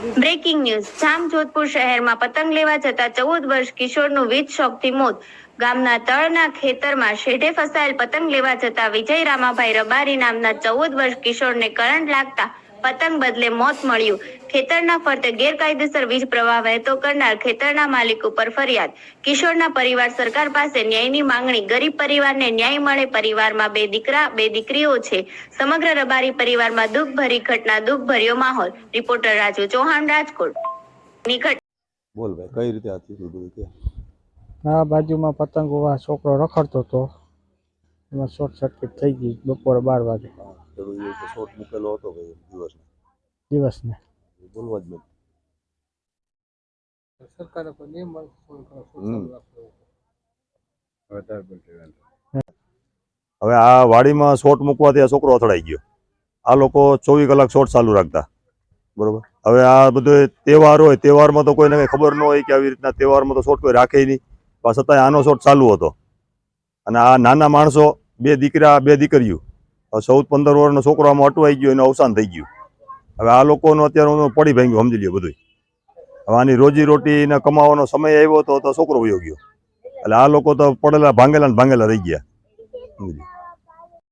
Breaking news Jamjodhpur શહેરમાં પતંગ લેવા જતા 14 વર્ષ કિશોરનું વીજ શોકથી મોત. ગામના તળના ખેતરમાં શેઢે ફસાયેલ પતંગ લેવા જતા વિજય રામાભાઈ રબારી નામના 14 વર્ષ કિશોરને કરંટ લાગતા પતંગ બદલે મોત મળ્યું. ખેતરના ફરતે ગેરકાયદેસર વીજ પ્રવાહ વહેતો કરનાર ખેતરના માલિક ઉપર ફરિયાદ. કિશોરના પરિવાર સરકાર પાસે ન્યાયની માંગણી. ગરીબ પરિવારને ન્યાય મળે. પરિવારમાં 2 દીકરા 2 દીકરીઓ છે. સમગ્ર રબારી પરિવારમાં દુઃખભરી ઘટના, દુઃખભર્યો માહોલ. રિપોર્ટર રાજુ ચૌહાણ, રાજકોટ. બોલ ભાઈ, કઈ રીતે હતી બધું કે? આ બાજુમાં પતંગ ઉવા છોકરો રખડતો હતો, એમાં શોર્ટ સર્કિટ થઈ ગઈ બપોરે 12 વાગે. શોટ મૂકેલો હતો ભાઈ દિવસને બોલવા જ નહીં. સરકારે કોઈ નિયમ હવે આ વાડીમાં શોટ મૂકવાથી આ છોકરો અથડાઈ ગયો. આ લોકો 24 કલાક શોટ ચાલુ રાખતા, બરોબર. હવે આ બધો તહેવાર હોય, તહેવારમાં તો કોઈને કઈ ખબર ન હોય કે આવી રીતના તહેવારમાં તો શોટ કોઈ રાખે નહીં, પણ છતાંય આનો શોટ ચાલુ હતો. અને આ નાના માણસો, 2 દીકરા 2 દીકરીઓ, 14-15 વર્ષનો છોકરો આમાં અટવાઈ ગયો, એનું અવસાન થઈ ગયું. હવે આ લોકોનો અત્યારે પડી ભાંગ્યું, સમજી લ્યો બધું. હવે આની રોજી રોટી ને કમાવાનો સમય આવ્યો તો છોકરો વયો ગયો. એટલે આ લોકો તો પડેલા ભાંગેલા ને ભાંગેલા રહી ગયા, સમજી.